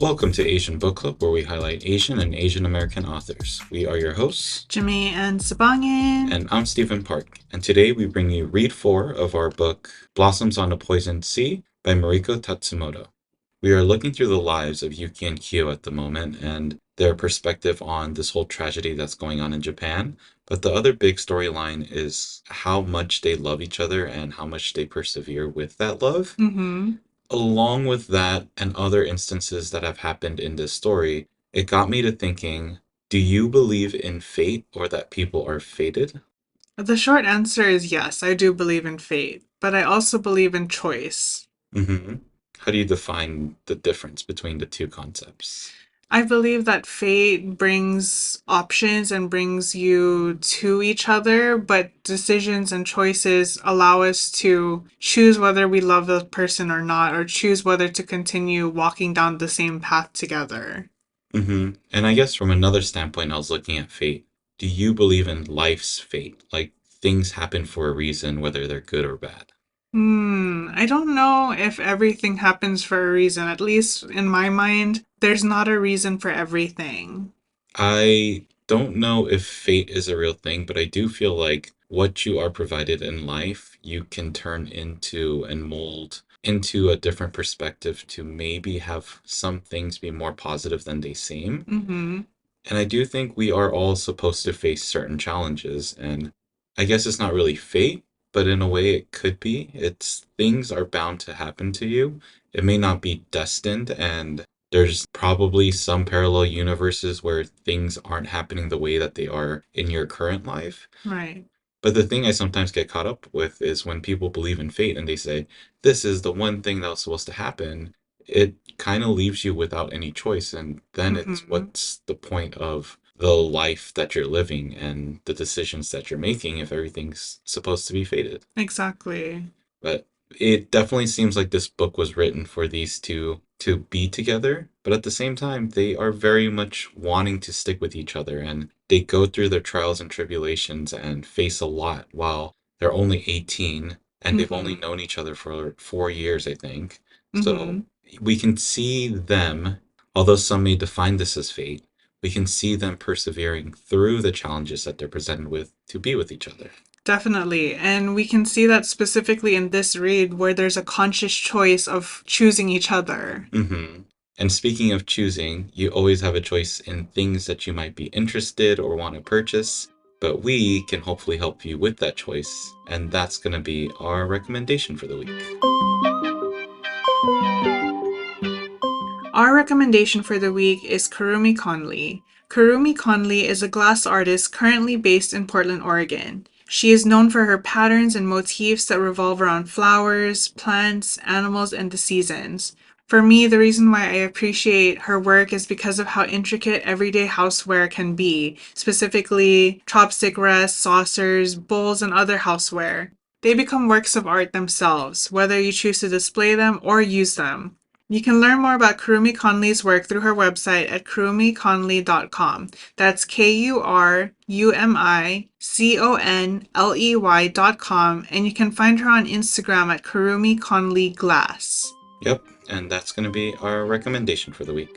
Welcome to Asian Book Club, where we highlight Asian and Asian American authors. We are your hosts, Jamae and Sabangan. and I'm Stephen Park. And today we bring you read 4 of our book, Blossoms on a Poisoned Sea by Mariko Tatsumoto. We are looking through the lives of Yuki and Kiyo at the moment and their perspective on this whole tragedy that's going on in Japan. But the other big storyline is how much they love each other and how much they persevere with that love. Mm-hmm. Along with that and other instances that have happened in this story, it got me to thinking, do you believe in fate or that people are fated? The short answer is yes, I do believe in fate, but I also believe in choice. Hmm. How do you define the difference between the two concepts? I believe that fate brings options and brings you to each other, but decisions and choices allow us to choose whether we love the person or not, or choose whether to continue walking down the same path together. And I guess from another standpoint, I was looking at fate. Do you believe in life's fate? Like things happen for a reason, whether they're good or bad? I don't know if everything happens for a reason. At least in my mind, there's not a reason for everything. I don't know if fate is a real thing, but I do feel like what you are provided in life, you can turn into and mold into a different perspective to maybe have some things be more positive than they seem. Mm-hmm. And I do think we are all supposed to face certain challenges. And I guess it's not really fate, but in a way it could be. It's things are bound to happen to you. It may not be destined, and there's probably some parallel universes where things aren't happening the way that they are in your current life. Right. But the thing I sometimes get caught up with is when people believe in fate and they say, this is the one thing that was supposed to happen, it kind of leaves you without any choice. And then it's Mm-hmm. what's the point of the life that you're living and the decisions that you're making if everything's supposed to be fated? Exactly. But it definitely seems like this book was written for these two to be together, but at the same time, they are very much wanting to stick with each other and they go through their trials and tribulations and face a lot while they're only 18 and they've only Mm-hmm. known each other for 4 years, I think. So Mm-hmm. we can see them, although some may define this as fate, we can see them persevering through the challenges that they're presented with to be with each other. Definitely. And we can see that specifically in this read where there's a conscious choice of choosing each other. Hmm. And speaking of choosing, you always have a choice in things that you might be interested or want to purchase, but we can hopefully help you with that choice, and that's going to be our recommendation for the week. Our recommendation for the week is Kurumi Conley. Kurumi Conley is a glass artist currently based in Portland, Oregon. She is known for her patterns and motifs that revolve around flowers, plants, animals, and the seasons. For me, the reason why I appreciate her work is because of how intricate everyday houseware can be, specifically chopstick rests, saucers, bowls, and other houseware. They become works of art themselves, whether you choose to display them or use them. You can learn more about Kurumi Conley's work through her website at kurumiconley.com. That's KURUMICONLEY.com, and you can find her on Instagram at Kurumi Conley Glass. Yep, and that's going to be our recommendation for the week.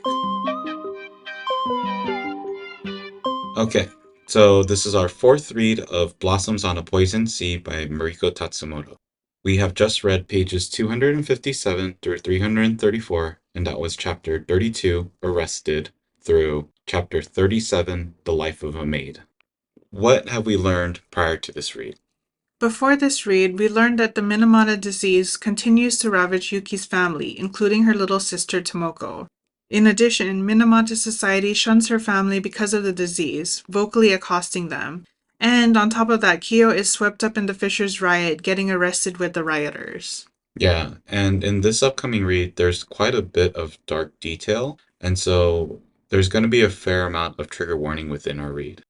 Okay, so this is our fourth read of Blossoms on a Poisoned Sea by Mariko Tatsumoto. We have just read pages 257 through 334, and that was chapter 32, Arrested, through chapter 37, The Life of a Maid. What have we learned prior to this read? Before this read, we learned that the Minamata disease continues to ravage Yuki's family, including her little sister Tomoko. In addition, Minamata society shuns her family because of the disease, vocally accosting them. And on top of that, Kiyo is swept up in the Fishers riot, getting arrested with the rioters. Yeah, and in this upcoming read, there's quite a bit of dark detail, and so there's going to be a fair amount of trigger warning within our read.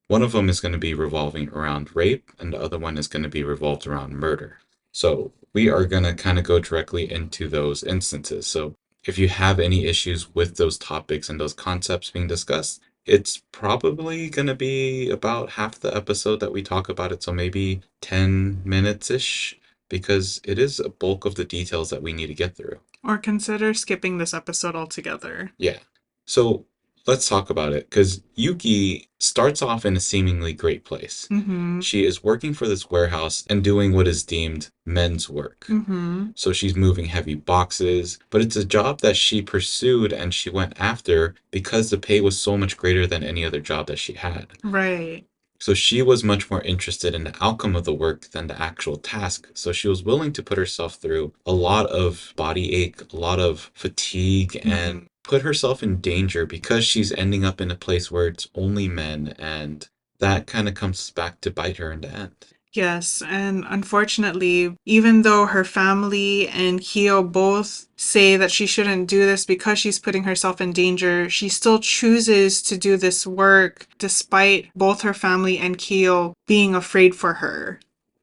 One of them is going to be revolving around rape, and the other one is going to be revolved around murder. So we are going to kind of go directly into those instances. So if you have any issues with those topics and those concepts being discussed, it's probably going to be about half the episode that we talk about it. So maybe 10 minutes ish, because it is a bulk of the details that we need to get through. or consider skipping this episode altogether. Yeah. So let's talk about it because Yuki starts off in a seemingly great place. Mm-hmm. She is working for this warehouse and doing what is deemed men's work. Mm-hmm. So she's moving heavy boxes, but it's a job that she pursued and she went after because the pay was so much greater than any other job that she had. Right. So she was much more interested in the outcome of the work than the actual task. So she was willing to put herself through a lot of body ache, a lot of fatigue, Mm-hmm. and put herself in danger because she's ending up in a place where it's only men. And that kind of comes back to bite her in the end. Yes, and unfortunately, even though her family and Kiyo both say that she shouldn't do this because she's putting herself in danger, she still chooses to do this work despite both her family and Kiyo being afraid for her.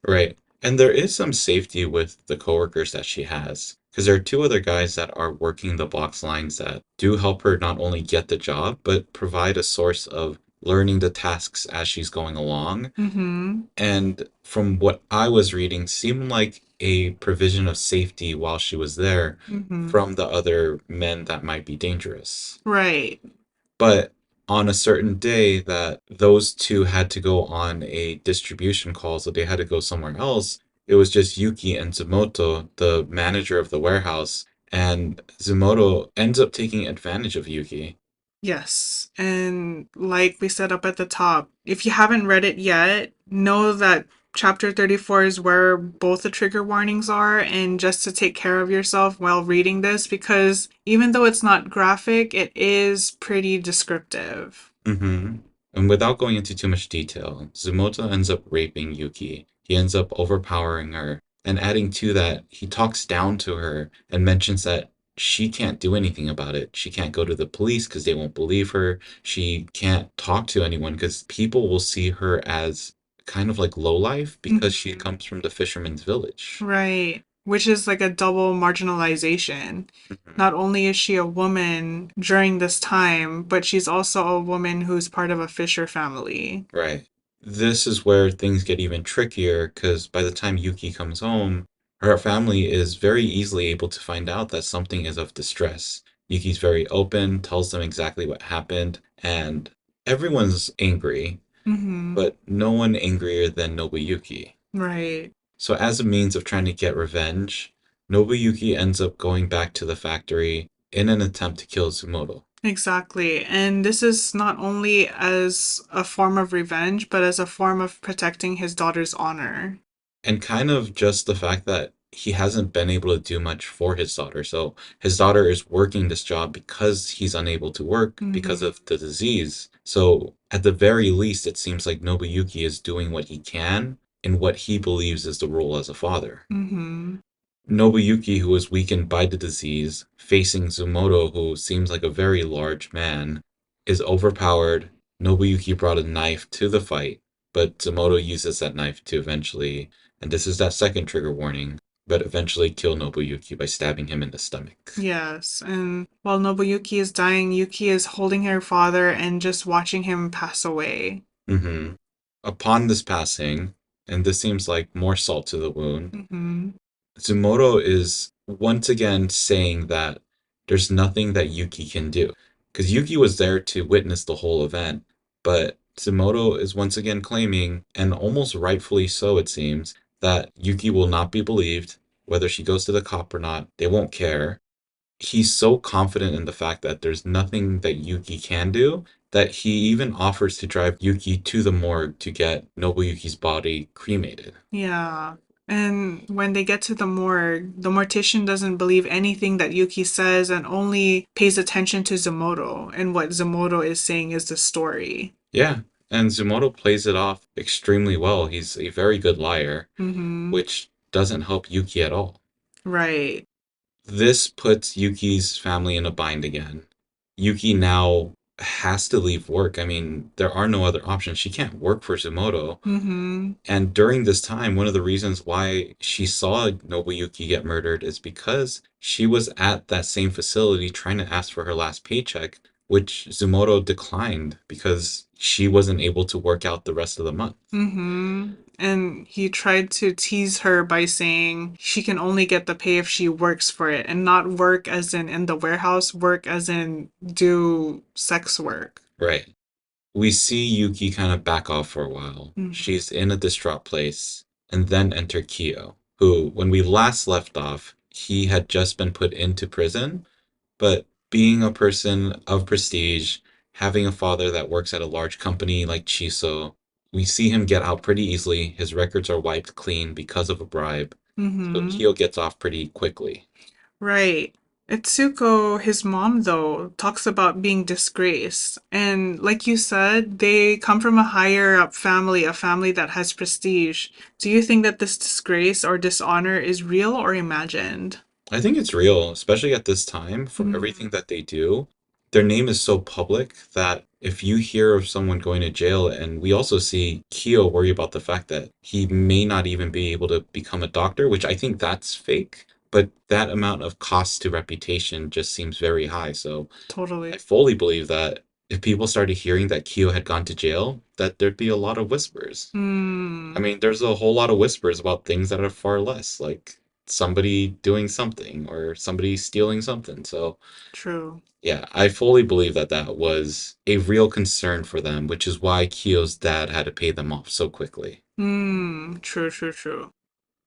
Right. And there is some safety with the coworkers that she has. Because there are two other guys that are working the box lines that do help her not only get the job, but provide a source of learning the tasks as she's going along. Mm-hmm. And from what I was reading, seemed like a provision of safety while she was there Mm-hmm. from the other men that might be dangerous. Right. But on a certain day that those two had to go on a distribution call, so they had to go somewhere else, it was just Yuki and Zumoto, the manager of the warehouse, and Zumoto ends up taking advantage of Yuki. Yes. And like we said up at the top, if you haven't read it yet, know that chapter 34 is where both the trigger warnings are, and just to take care of yourself while reading this, because even though it's not graphic, it is pretty descriptive. Mm-hmm. And without going into too much detail, Zumoto ends up raping Yuki. He ends up overpowering her, and adding to that, he talks down to her and mentions that she can't do anything about it. She can't go to the police because they won't believe her. She can't talk to anyone because people will see her as kind of like lowlife because she Mhm. comes from the fisherman's village. Right. Which is like a double marginalization. Mhm. Not only is she a woman during this time, but she's also a woman who's part of a fisher family. Right. This is where things get even trickier because by the time Yuki comes home, her family is very easily able to find out that something is of distress. Yuki's very open, tells them exactly what happened, and everyone's angry, Mm-hmm. but no one angrier than Nobuyuki. Right. So, as a means of trying to get revenge, Nobuyuki ends up going back to the factory in an attempt to kill Tsumoto. Exactly. And this is not only as a form of revenge, but as a form of protecting his daughter's honor. And kind of just the fact that he hasn't been able to do much for his daughter. So his daughter is working this job because he's unable to work because Mm-hmm. of the disease. So at the very least, it seems like Nobuyuki is doing what he can in what he believes is the role as a father. Mm-hmm. Nobuyuki, who was weakened by the disease, facing Zumoto, who seems like a very large man, is overpowered. Nobuyuki brought a knife to the fight, but Zumoto uses that knife to eventually, and this is that second trigger warning, but eventually kill Nobuyuki by stabbing him in the stomach. Yes. And while Nobuyuki is dying, Yuki is holding her father and just watching him pass away. Hmm. Upon this passing, and this seems like more salt to the wound, Mm-hmm. Tsumoto is once again saying that there's nothing that Yuki can do. Because Yuki was there to witness the whole event, but Tsumoto is once again claiming, and almost rightfully so it seems, that Yuki will not be believed, whether she goes to the cop or not, they won't care. He's so confident in the fact that there's nothing that Yuki can do that he even offers to drive Yuki to the morgue to get Nobuyuki's body cremated. Yeah. And when they get to the morgue, the mortician doesn't believe anything that Yuki says and only pays attention to Zomoto. And what Zomoto is saying is the story. Yeah, and Zumoto plays it off extremely well. He's a very good liar, Mm-hmm. which doesn't help Yuki at all. Right. This puts Yuki's family in a bind again. Yuki now has to leave work. I mean, there are no other options. She can't work for Zumoto. Mm-hmm. And during this time, one of the reasons why she saw Nobuyuki get murdered is because she was at that same facility trying to ask for her last paycheck which Zumoto declined because she wasn't able to work out the rest of the month. Mm-hmm. And he tried to tease her by saying she can only get the pay if she works for it, and not work as in the warehouse, work as in do sex work. Right. We see Yuki kind of back off for a while. Mm-hmm. She's in a distraught place, and then enter Kiyo, who, when we last left off, he had just been put into prison, but being a person of prestige, having a father that works at a large company like Chiso, we see him get out pretty easily. His records are wiped clean because of a bribe, so Mm-hmm. Kiyo gets off pretty quickly. Right. Itsuko, his mom, though, talks about being disgraced. And like you said, they come from a higher up family, a family that has prestige. Do you think that this disgrace or dishonor is real or imagined? I think it's real, especially at this time for everything Mm-hmm. that they do. Their name is so public that if you hear of someone going to jail, and we also see Kyo worry about the fact that he may not even be able to become a doctor, which I think that's fake, but that amount of cost to reputation just seems very high. So I Totally. fully believe that if people started hearing that Kyo had gone to jail, that there'd be a lot of whispers. I Hmm. mean, there's a whole lot of whispers about things that are far less, like somebody doing something or somebody stealing something. So, True. yeah, I fully believe that that was a real concern for them, which is why Kyo's dad had to pay them off so quickly. Hmm. True, true, true.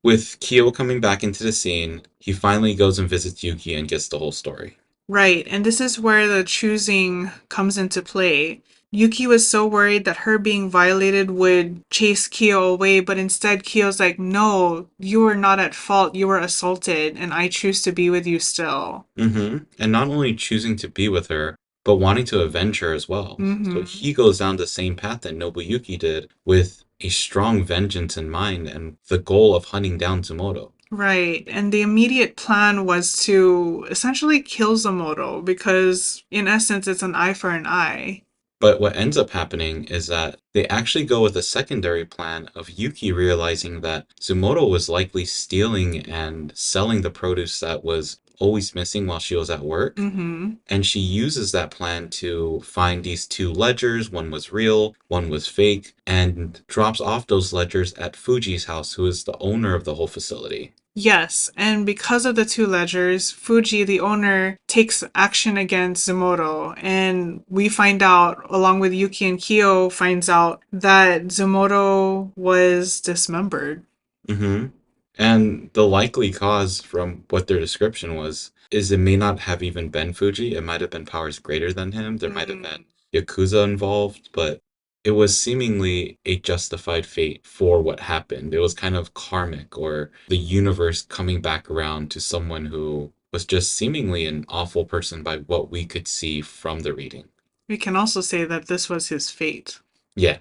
With Kyo coming back into the scene, he finally goes and visits Yuki and gets the whole story. Right, and this is where the choosing comes into play. Yuki was so worried that her being violated would chase Kiyo away, but instead Kiyo's like, no, you were not at fault. You were assaulted, and I choose to be with you still. And not only choosing to be with her, but wanting to avenge her as well. So Mm-hmm. he goes down the same path that Nobuyuki did with a strong vengeance in mind and the goal of hunting down Tsumoto. Right, and the immediate plan was to essentially kill Zomoto because, in essence, it's an eye for an eye. But what ends up happening is that they actually go with a secondary plan of Yuki realizing that Tsumoto was likely stealing and selling the produce that was always missing while she was at work. Mm-hmm. And she uses that plan to find these two ledgers. One was real, one was fake, and drops off those ledgers at Fuji's house, who is the owner of the whole facility. Yes, and because of the two ledgers, Fuji, the owner, takes action against Zomoto, and we find out, along with Yuki and Kiyo, finds out that Zomoto was dismembered. hmm And the likely cause, from what their description was, is it may not have even been Fuji. It might have been powers greater than him. There might have been Mm. Yakuza involved, but it was seemingly a justified fate for what happened. It was kind of karmic, or the universe coming back around to someone who was just seemingly an awful person by what we could see from the reading. We can also say that this was his fate. Yeah,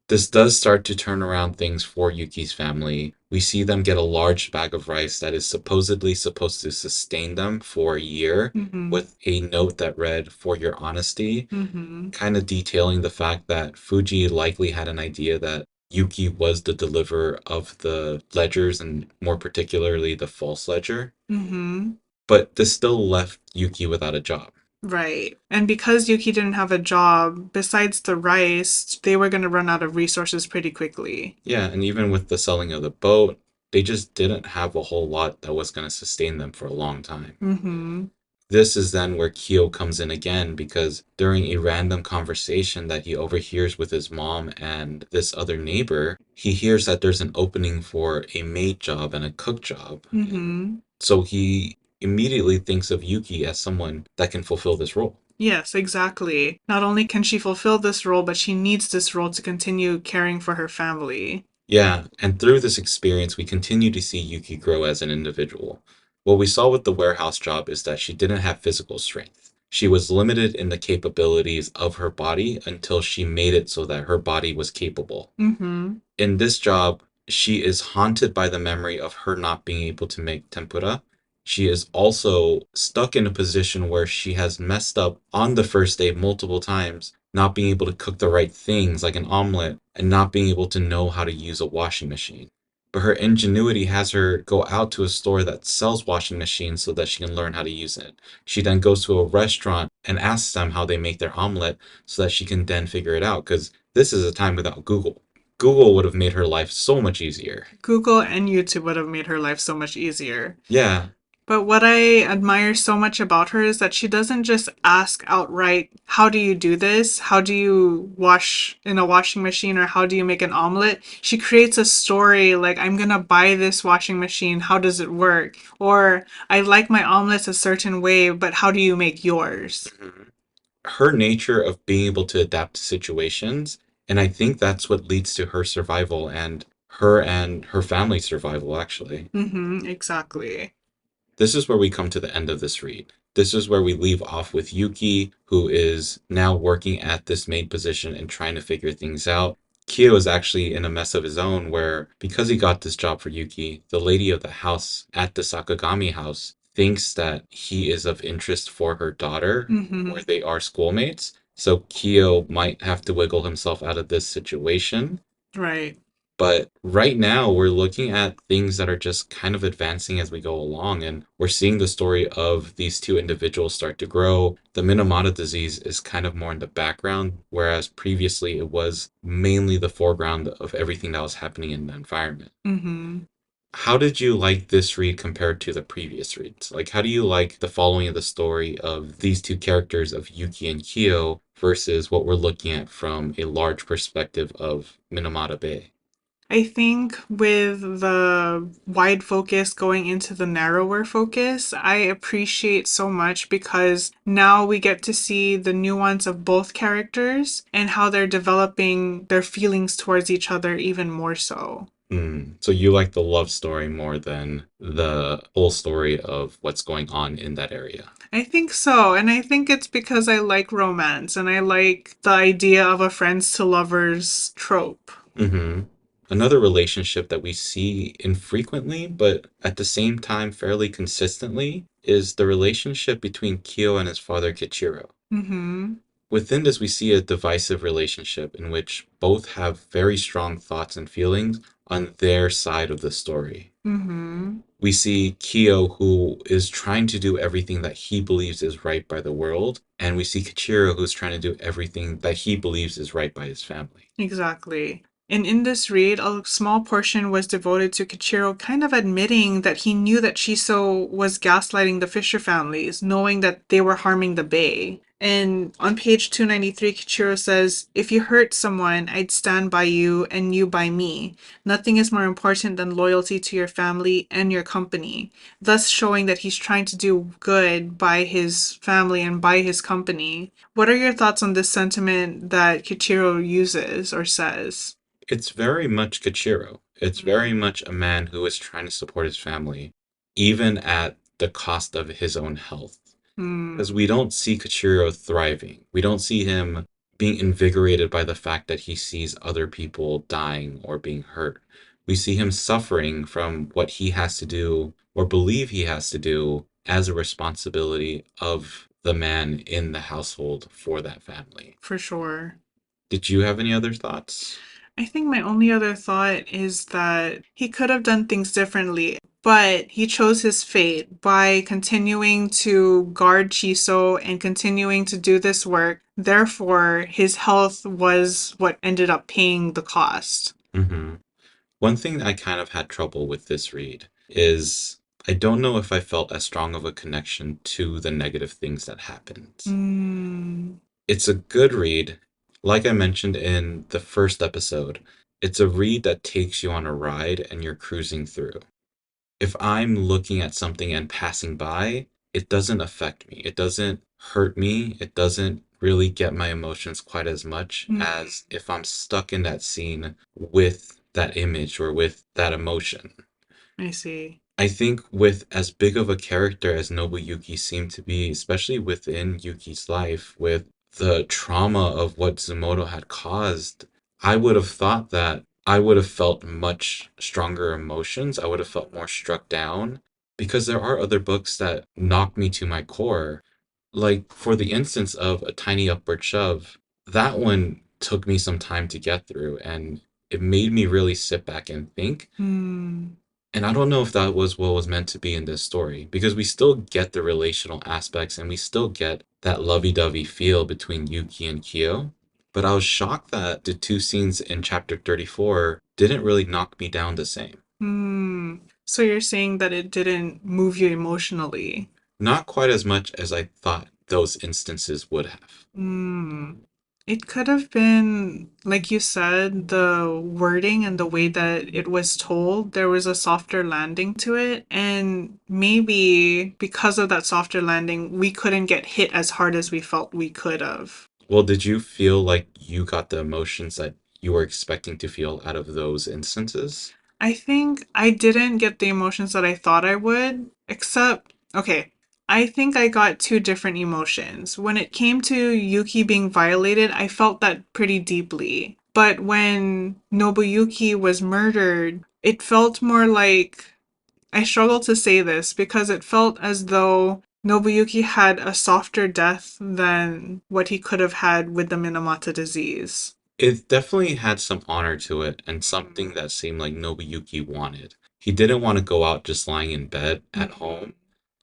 this does start to turn around things for Yuki's family. We see them get a large bag of rice that is supposedly supposed to sustain them for a year, Mm-hmm. with a note that read, "For your honesty," Mm-hmm. kind of detailing the fact that Fuji likely had an idea that Yuki was the deliverer of the ledgers, and more particularly the false ledger. Mm-hmm. But this still left Yuki without a job. Right. And because Yuki didn't have a job, besides the rice, they were going to run out of resources pretty quickly. Yeah, and even with the selling of the boat, they just didn't have a whole lot that was going to sustain them for a long time. Mm-hmm. This is then where Kyo comes in again because during a random conversation that he overhears with his mom and this other neighbor, he hears that there's an opening for a maid job and a cook job. And Mm-hmm. so he immediately thinks of Yuki as someone that can fulfill this role. Yes, exactly. Not only can she fulfill this role, but she needs this role to continue caring for her family. Yeah, and through this experience, we continue to see Yuki grow as an individual. What we saw with the warehouse job is that she didn't have physical strength. She was limited in the capabilities of her body until she made it so that her body was capable. Mm-hmm. In this job, she is haunted by the memory of her not being able to make tempura. She is also stuck in a position where she has messed up on the first day multiple times, not being able to cook the right things like an omelet, and not being able to know how to use a washing machine. but her ingenuity has her go out to a store that sells washing machines so that she can learn how to use it. She then goes to a restaurant and asks them how they make their omelet so that she can then figure it out. Because this is a time without Google. Google would have made her life so much easier. Google and YouTube would have made her life so much easier. Yeah. But what I admire so much about her is that she doesn't just ask outright, how do you do this? How do you wash in a washing machine? Or how do you make an omelet? She creates a story like, I'm gonna buy this washing machine. How does it work? Or I like my omelets a certain way, but how do you make yours? Mhm. Her nature of being able to adapt to situations, and I think that's what leads to her survival and her family's survival, actually. Mm-hmm, exactly. This is where we come to the end of this read. This is where we leave off with Yuki, who is now working at this maid position and trying to figure things out. Kiyo is actually in a mess of his own where, because he got this job for Yuki, the lady of the house at the Sakagami house thinks that he is of interest for her daughter, Mm-hmm, where they are schoolmates. So Kiyo might have to wiggle himself out of this situation. right. But right now, we're looking at things that are just kind of advancing as we go along, and we're seeing the story of these two individuals start to grow. The Minamata disease is kind of more in the background, whereas previously it was mainly the foreground of everything that was happening in the environment. Mm-hmm. How did you like this read compared to the previous reads? Like, how do you like the following of the story of these two characters of Yuki and Kyo versus what we're looking at from a large perspective of Minamata Bay? I think with the wide focus going into the narrower focus, I appreciate so much because now we get to see the nuance of both characters and how they're developing their feelings towards each other even more so. So you like the love story more than the whole story of what's going on in that area. I think so, and I think it's because I like romance and I like the idea of a friends to lovers trope. hmm Another relationship that we see infrequently, but at the same time fairly consistently, is the relationship between Kyo and his father Kichiro. Mm-hmm. Within this, we see a divisive relationship in which both have very strong thoughts and feelings on their side of the story. Mm-hmm. We see Kyo, who is trying to do everything that he believes is right by the world, and we see Kichiro, who's trying to do everything that he believes is right by his family. Exactly. And in this read, a small portion was devoted to Kichiro kind of admitting that he knew that Shiso was gaslighting the Fisher families, knowing that they were harming the Bay. And on page 293, Kichiro says, if you hurt someone, I'd stand by you and you by me. Nothing is more important than loyalty to your family and your company, thus showing that he's trying to do good by his family and by his company. What are your thoughts on this sentiment that Kichiro uses or says? It's very much Kichiro. It's very much a man who is trying to support his family, even at the cost of his own health. Because Mm, we don't see Kichiro thriving. We don't see him being invigorated by the fact that he sees other people dying or being hurt. We see him suffering from what he has to do or believe he has to do as a responsibility of the man in the household for that family. for sure. Did you have any other thoughts? I think my only other thought is that he could have done things differently, but he chose his fate by continuing to guard Chiso and continuing to do this work. Therefore, his health was what ended up paying the cost. hmm One thing I kind of had trouble with this read is I don't know if I felt as strong of a connection to the negative things that happened. Mm, It's a good read. Like I mentioned in the first episode, it's a read that takes you on a ride and you're cruising through. If I'm looking at something and passing by, it doesn't affect me. It doesn't hurt me. It doesn't really get my emotions quite as much mm, as if I'm stuck in that scene with that image or with that emotion. I see. I think with as big of a character as Nobuyuki seemed to be, especially within Yuki's life, with the trauma of what Zumoto had caused, I would have thought that I would have felt much stronger emotions. I would have felt more struck down because there are other books that knock me to my core. Like for the instance of A Tiny Upward Shove, that one took me some time to get through and it made me really sit back and think. Hmm. And I don't know if that was what was meant to be in this story, because we still get the relational aspects and we still get that lovey-dovey feel between Yuki and Kiyo. But I was shocked that the two scenes in chapter 34 didn't really knock me down the same. Hmm. So you're saying that it didn't move you emotionally? Not quite as much as I thought those instances would have. Hmm. It could have been, like you said, the wording and the way that it was told, there was a softer landing to it. And maybe because of that softer landing, we couldn't get hit as hard as we felt we could have. Well, did you feel like you got the emotions that you were expecting to feel out of those instances? I think I didn't get the emotions that I thought I would, except, okay, I think I got two different emotions. When it came to Yuki being violated, I felt that pretty deeply. But when Nobuyuki was murdered, it felt more like, I struggle to say this because it felt as though Nobuyuki had a softer death than what he could have had with the Minamata disease. It definitely had some honor to it and something Mm. that seemed like Nobuyuki wanted. He didn't want to go out just lying in bed at Mhm. home.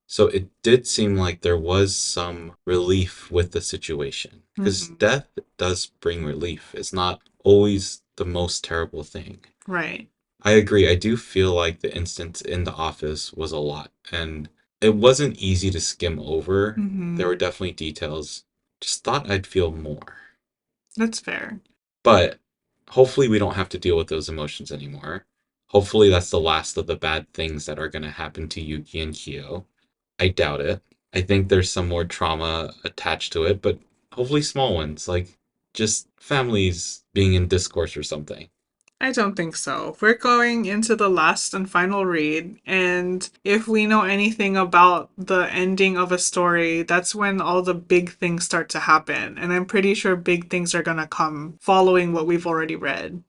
So it did seem like there was some relief with the situation. Because Mhm. death does bring relief. It's not always the most terrible thing. Right. I agree. I do feel like the instance in the office was a lot. And it wasn't easy to skim over. There were Mhm. definitely details. Just thought I'd feel more. That's fair. But hopefully we don't have to deal with those emotions anymore. Hopefully that's the last of the bad things that are going to happen to Yuki and Kyo. I doubt it. I think there's some more trauma attached to it, but hopefully small ones, like just families being in discourse or something. I don't think so. We're going into the last and final read, and if we know anything about the ending of a story, that's when all the big things start to happen. And I'm pretty sure big things are gonna come following what we've already read.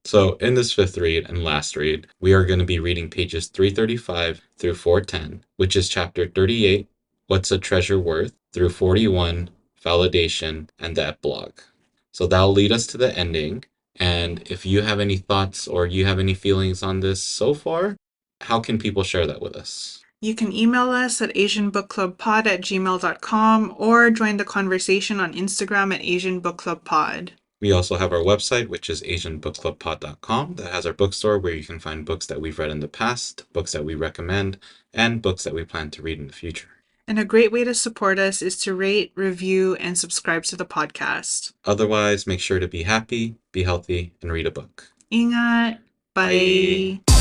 So, in this fifth read and last read, we are going to be reading pages 335 through 410, which is chapter 38, What's a Treasure Worth, through 41, Validation, and the epilogue. So, that'll lead us to the ending. And if you have any thoughts or you have any feelings on this so far, how can people share that with us? You can email us at asianbookclubpod@gmail.com or join the conversation on Instagram at asianbookclubpod. We also have our website, which is asianbookclubpod.com, that has our bookstore where you can find books that we've read in the past, books that we recommend, and books that we plan to read in the future. And a great way to support us is to rate, review, and subscribe to the podcast. Otherwise, make sure to be happy, be healthy, and read a book. Ingat. Bye. Bye.